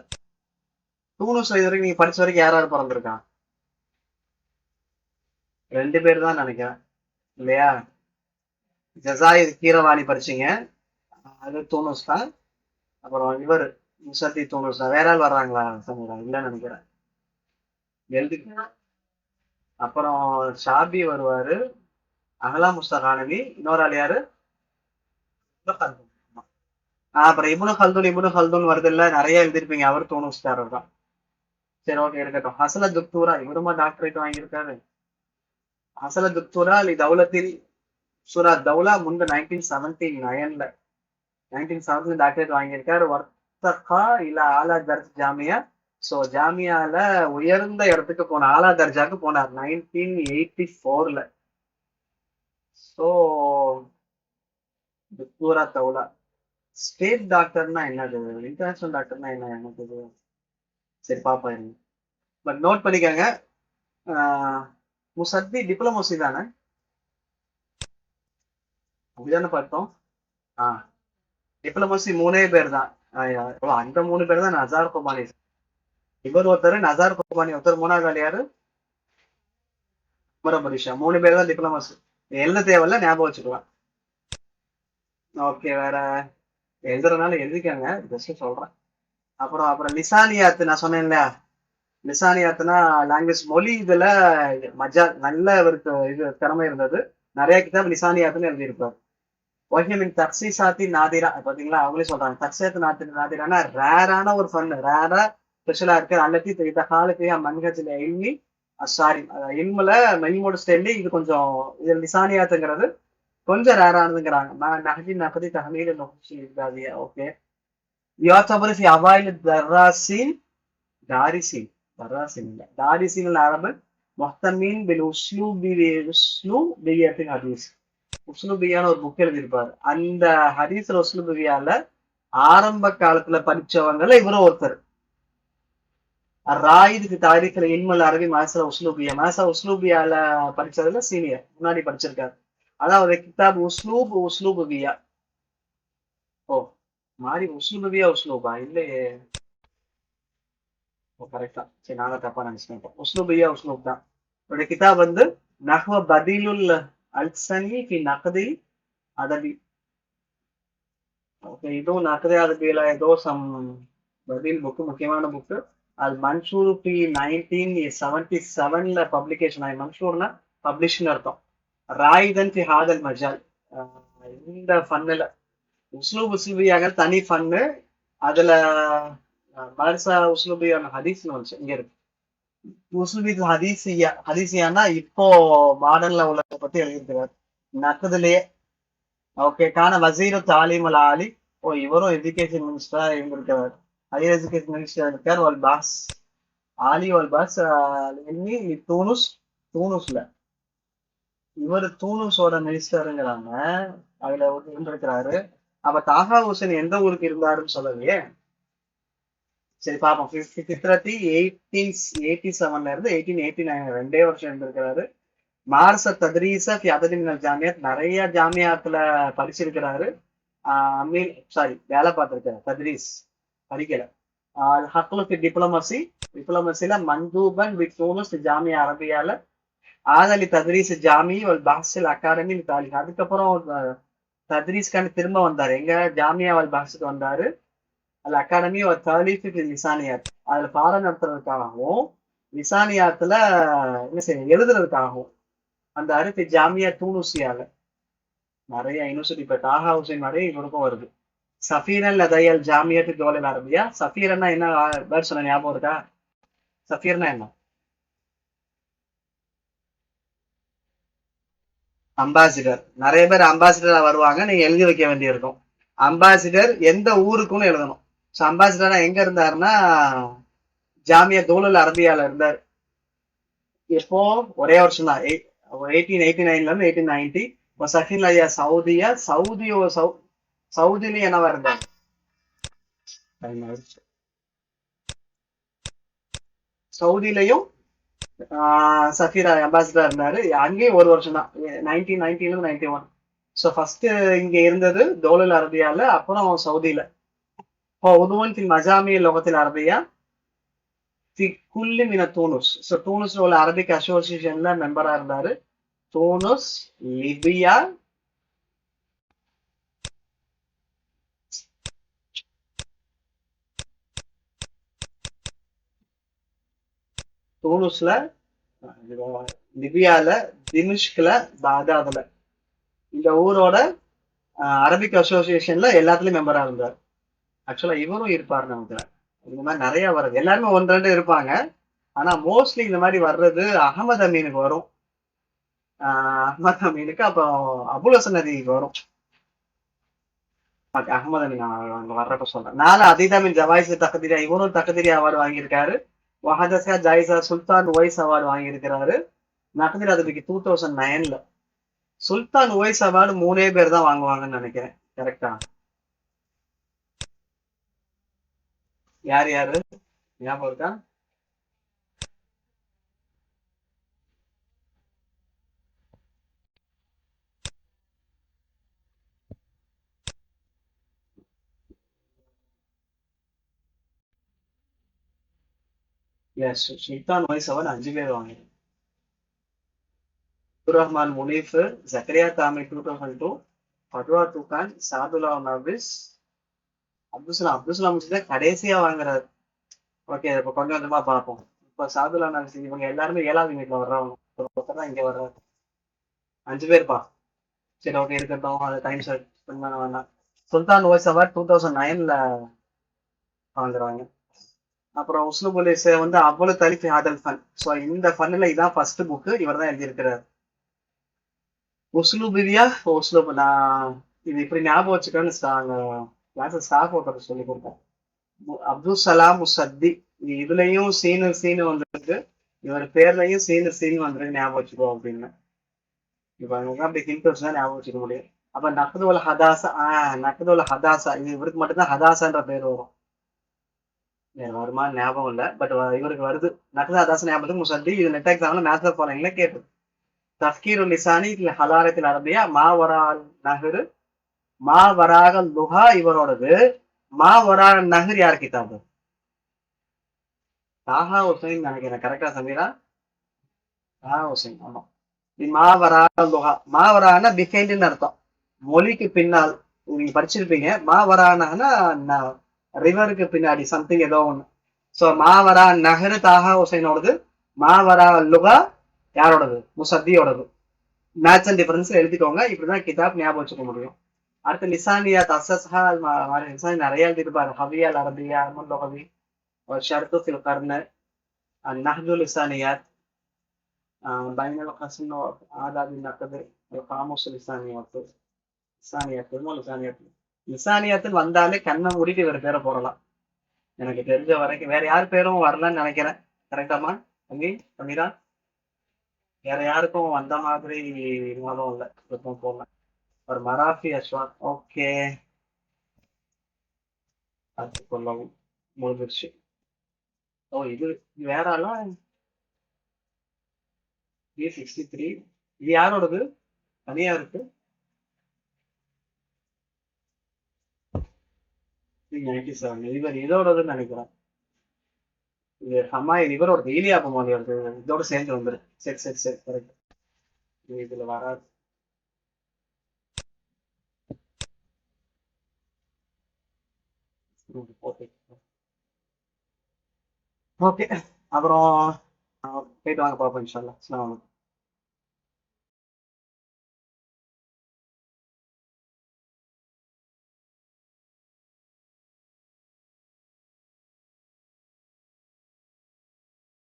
தூனூஸ்ல இது வரைக்கும் நீங்க படிச்ச வரைக்கும் யாராவது பிறந்திருக்கான்? 2 பேர் தான் நினைக்கிறேன், இல்லையா? ஜசாயிர் கீரவாணி படிச்சீங்க, அது தூனூஸ் தான். அப்புறம் இவர் முசத்தி தூனூஸ் தான். வேற ஆள் வர்றாங்களா சமீரா? இல்லைன்னு நினைக்கிறேன். எழுதி. அப்புறம் ஷாபி வருவாரு, அகலா முஸ்தகானவி. இன்னொரு ஆள் யாரு? இப்னு கல்தூன். அப்புறம் இப்னு கல்தூன் வருது இல்ல, நிறைய எழுதிருப்பீங்க. அவர் தூனூஸ்காரர் தான். சரி ஓகே இருக்கட்டும். ஹசல துக்தூரா, இவருமா டாக்டரேட் வாங்கியிருக்காரு. ஹசல துக்தூரா லி தௌலத்தில் சூரா தௌலா முன்பு 1979ல 1970 டாக்டரேட் வாங்கியிருக்காரு. வர்த்தகா இல்ல ஆலா தர்ஜ் ஜாமியா. ஸோ ஜாமியால உயர்ந்த இடத்துக்கு போனார், ஆலா தர்ஜாக்கு போனார் 1984ல. ஸோ துக்தூரா தௌலா. ஸ்டேட் டாக்டர்னா என்னது? இன்டர்நேஷனல் டாக்டர்னா என்ன எனக்கு இது? சரி பாப்பா இருங்க. பட் நோட் பண்ணிக்கோங்க, முசத்தி டிப்ளமோசி தானே? அப்படிதானே பார்த்தோம். டிப்ளமோசி 3 பேர் தான். அந்த 3 பேர் தான் நசார் கொமானி. இவர் ஒருத்தர், நசார் கொமானி ஒருத்தர், மூணாவது ஆள் யாரு? மரபரிஷா. 3 பேர் தான் டிப்ளமோசி. எழுத தேவையில்ல, ஞாபகம் வச்சுக்கலாம். ஓகே, வேற எழுதுறதுனால எழுதிக்காங்க, ஜஸ்ட் சொல்றேன். அப்புறம் லிசானியாத்து நான் சொன்னேன் இல்லையா? லிசானியாத்துனா லாங்குவேஜ், மொழி. இதுல மஜா நல்ல இவருக்கு இது திறமை இருந்தது. நிறைய கிதாப் லிசானியாத்துன்னு எழுதியிருப்பார். ஒஹிமின் தக்ஸீசாத்தி நாதிரா. பாத்தீங்களா, அவங்களே சொல்றாங்க தக்ஸியாத்து நாதிரானா ரேரான ஒரு ஃபன், ரேரா ஸ்பெஷலா இருக்கு. அல்லத்தி இந்த காலத்தையா மன்ஹஜ்ல இல்மி சாரி இல்முல மெய்மோட ஸ்டைல்லி இது கொஞ்சம், இது லிசானியாத்துங்கிறது கொஞ்சம் ரேரானதுங்கிறாங்க. நான் நஹதி நகதி தஹமீல் நொஹ்ஷி இதாதியா. ஓகே. يعتبر في أوائل الدراسين دارسين دراسين لا دارسين العرب مهتمين بالأسلوبية في الحديث. உஸ்லுபியான ஒரு புக் எழுதியிருப்பாரு. அந்த ஹதீஸ்ல உஸ்லுபியால ஆரம்ப காலத்துல படிச்சவங்கல இவரும் ஒருத்தர். ராயிதுக்கு தாரிஃபில் இல்முல் அரபி மாசா உஸ்லூபியால படிச்சதுல சீனியர், முன்னாடி படிச்சிருக்காரு. அதாவது கிதாப் உஸ்லூபியா. ஓ மாறி உஸ்லூபா இல்லையே. ஓ கரெக்டா. சரி, நாங்க தப்பா நினைச்சிட்டேன். உஸ்லூப் தான். அவருடைய கிதாப் வந்து நஹ்வ பதிலுல் அல்சனி ஃபி நக்தி அதபி. ஓகே, இதுவும் நக்தி அதபில ஏதோ சம் பதில் புக்கு, முக்கியமான புக்கு. அது மன்சூர் பி 1977ல பப்ளிகேஷன் ஆகி, மன்சூர்னா பப்ளிஷ்னு அர்த்தம். ராயிதன் பி ஹாதல் மஜால். இந்த ஃபன்னுல உஸ்லூபியாக தனி ஃபன்னு. அதுல மர்சா உஸ்லூபியான ஹதீஸ்னு வந்துச்சு, இங்க இருக்கு. உஸ்லுபித் ஹதீசியா. ஹதீசியானா இப்போ மாடர்ன்ல உள்ளத பத்தி எழுதியிருக்கிறார். நக்குதுலயே ஓகே கான வசீரு தாலீம் அல் ஆலி. ஓ இவரும் எஜுகேஷன் மினிஸ்டரா இருந்திருக்கிறார். ஹையர் எஜுகேஷன் மினிஸ்டர் இருக்கார். வல் பாஸ் ஆலி வல் பாஸ் இன்னி தூனுஸ். தூனுஸ்ல இவர் தூனுஸோட மினிஸ்டருங்கிறாங்க. அதுல இருந்திருக்கிறாரு. அப்ப தாஹா ஹுசேன் எந்த ஊருக்கு இருந்தாருன்னு சொல்லலையே. சரி பாப்போம். பிப்ரவரி 1887 இருந்து 1889 2 வருஷம் இருந்திருக்கிறாரு. மார்ச தத்ரீச ஃபி அததின் மினல் ஜாமியாத். நிறைய ஜாமியாத்துல படிச்சிருக்கிறாரு. அமீர் சாரி வேலை பார்த்திருக்காரு. தத்ரீஸ் படிக்கல. ஹக்லு ஃபி டிப்ளமசி. டிப்ளமசில மந்தூபன் வித் தூனுஸ் ஜாமியா அரபியால ஆதலி தத்ரீஸ் ஜாமி வல் பாசில் அகாடமி தாலிக். அதுக்கப்புறம் தத்ரீஸ்கான திரும்ப வந்தாரு. எங்க ஜாமியா வல் பாஸுக்கு வந்தாரு. அது அகாடமி ஒரு தாலிஃபி லிசானியாத். அதுல பாடம் நடத்துறதுக்காகவும் லிசானியாத்துல என்ன செய்ய எழுதுறதுக்காகவும் அந்த அரிசி ஜாமியா தூனுசியால நிறைய யூனிவர்சிட்டி. இப்ப டாஹா ஹுசைன் நிறைய இவருக்கும் வருது. சஃபீரன் லதையல் ஜாமியத்து தோலில் அரபியா. சஃபீரன்னா என்ன வேர்ட் சொன்ன ஞாபகம் இருக்கா? சஃபீர்னா என்ன? அம்பாசிடர். நிறைய பேர் அம்பாசிடரா வருவாங்க. நீங்க எழுதி வைக்க வேண்டியிருக்கும். அம்பாசிடர் எந்த ஊருக்குன்னு எழுதணும். ஸோ அம்பாசிடரா எங்க இருந்தாருன்னா ஜாமியா தோலுல் அரபியால இருந்தார். எப்போ ஒரே வருஷம் தான். 1889 இருந்து 1890. சஃபீன் ஐயா சவுதியா சவுதியில என்னவா இருந்தார்? சவுதியிலையும் சஃபீரா அம்பாசிடரா இருந்தாரு. அங்கேயும் ஒரு வருஷம் தான். 1990 91. ஸோ ஃபர்ஸ்ட் இங்க இருந்தது தோலுல் அரபியால, அப்புறம் சவுதியில. உதுவன் ஃபில் மஜாமி லோகத்தில் அரபியா ஃபி குல்லி மின தூனுஸ். ஸோ தூனுஸ்ல உள்ள அரபிக் அசோசியேஷன்ல மெம்பரா இருந்தாரு. தூனுஸ், லிபியா, தூனுஸ்ல, லிபியால, திமிஷ்க்ல, பாக்தாதுல. இந்த ஊரோட அரபிக் அசோசியேஷன்ல எல்லாத்துலயும் மெம்பரா இருந்தார். ஆக்சுவலா இவரும் இருப்பாரு நினைக்கிறேன். இந்த மாதிரி நிறைய வருது. எல்லாருமே ஒன்று ரெண்டு இருப்பாங்க. ஆனா மோஸ்ட்லி இந்த மாதிரி வர்றது அகமது அமீனுக்கு வரும். அகமது அமீனுக்கு அப்புறம் அபுல் ஹசன் நதிக்கு வரும். அகமது அமீன் அங்க வர்றப்ப சொல்றேன். நாலு அதிதாமின் ஜவாயிஸ் தகதிரியா. இவரும் தகதிரி அவார்டு வாங்கியிருக்காரு. வஹதஸ்கா ஜாயிசா சுல்தான் உவைஸ் அவார்டு வாங்கியிருக்கிறாரு. நகதிர் அதுக்கு 2009ல. சுல்தான் உவைஸ் அவார்டு 3 பேர் தான் வாங்குவாங்கன்னு நினைக்கிறேன். கரெக்டா? யார் யாரு ஞாபகம் இருக்கா? எஸ் சுல்தான் உவைஸ் அவார்டு 5 பேர் வாங்க. அப்துல் ரஹ்மான் முனீஃப், ஜக்கரியா தாமி 2002, பட்வா தூகான், சாதுல்லா நபிஸ், அப்துல் சலாம் தான் கடைசியா வாங்குறாரு. ஓகே இப்ப கொஞ்சம் கொஞ்சமா பார்ப்போம். இப்ப சாதுல்லா நபிஸ் இவங்க எல்லாருமே 7வது யூனிட்ல வர்றவங்க. ஒருத்தர் தான் இங்க வர்றாரு. 5 பேர்ப்பா. சரி ஓகே இருக்கட்டும். அது டைம் ஸ்பெண்ட் பண்ண வேண்டாம். சுல்தான் உவைஸ் அவார்ட் 2009ல வாங்குறாங்க. அப்புறம் உஸ்லுபுலிஸ் வந்து அவ்வளவு தலிஃபி ஆதல் ஃபன். ஸோ இந்த ஃபன்னில் இதான் ஃபர்ஸ்ட் புக்கு. இவர் தான் எழுதியிருக்கிறார். உஸ்லுபியா உஸ்லுப். நான் இது இப்படி ஞாபகம் வச்சுக்கன்னு கிளாஸ் ஸ்டாஃப் ஒருத்தர் சொல்லி கொடுத்தேன். அப்துல் சலாம் முசத்தி. இதுலயும் சீனு வந்திருக்கு. இவர் பேர்லயும் சீனு வந்திருக்கு. ஞாபகம் வச்சுக்கோ அப்படின்னு. இப்ப அவங்க அப்படி ஹிண்ட்ஸ் தான் ஞாபகம் வச்சுக்க முடியும். அப்ப நக்துல் ஹதாசா. நக்துல் ஹதாசா. இது இவருக்கு மட்டும்தான் ஹதாசான்ற பேர் வரும். வருமா ஞாபகம் இல்ல. பட் இவருக்கு வருது. நக்துல் ஹதாசா ஞாபகத்துக்கு முசத்தி. இது நெட் எக்ஸாம்ல மேத்ஸ் ஃபாலோயிங்ல கேட்டு. தஃப்கீரு லிசானி ஹலாரத்தில் அரபியா மாவரால் நஹரு. மாவராக லுஹா இவரோடது. மாவராக நஹர் யார் கிதாபு? தாஹா ஹுசைன் நினைக்கிறேன். கரெக்டா சமீரா? தாஹா ஹுசைன். ஆமா. மாவராக லுஹா. மாவரான பிஹைண்ட்னு அர்த்தம். மொழிக்கு பின்னால். நீங்க படிச்சிருப்பீங்க. மாவரானா ரிவருக்கு பின்னாடி சம்திங் ஏதோ ஒண்ணு. சோ மாவரா நஹரு தாஹா ஹுசைனோடது. மாவரா லுகா யாரோடது? முசத்தியோடது. மேட்ச் அண்ட் டிஃபரன்ஸ் எழுதிக்கோங்க. இப்படிதான் கிதாப் ஞாபகம் வச்சுக்க முடியும். அடுத்து லிசானியா தசஸ்ஹா லிசானி நிறைய எழுதிருப்பாரு. ஹவியா அரபியா அஹமது லோகவி ஒரு ஷர்து ஃபில் கர்ன. النحل لسانيات، بين القسم وآداب النقد، القاموس لسانيات. லிசானியத் திரும்ப லிசானியத் லிசானியத்தில் வந்தாலே கண்ணை மூடிட்டு இவர் பேரை போடலாம். எனக்கு தெரிஞ்ச வரைக்கும் வேற யார் பேரும் வரலன்னு நினைக்கிறேன். கரெக்டாமா தம்பி தமிழா? வேற யாருக்கும் வந்த மாதிரி ஞாபகம் இல்லை. எப்பவும் போல ஒரு மராஃபி அஸ்வான். ஓகே, பார்த்து கொள்ளவும் முடிஞ்சிருச்சு. ஓ இது வேற ஆளா? B63 இது யாரோடது? தனியா இருக்கு. 97 இவர் இதோடதுன்னு நினைக்கிறேன். இது ஹமாயில் இவரோட இலியாபம் மோதியோடது இதோட சேர்ந்து வந்துரு. சரி சரி சரி, கரெக்ட். இதுல வராது. ஓகே, அப்புறம் போயிட்டு வாங்க பார்ப்போம் இன்ஷால்லா. அஸ்ஸலாமு அலைக்கும்.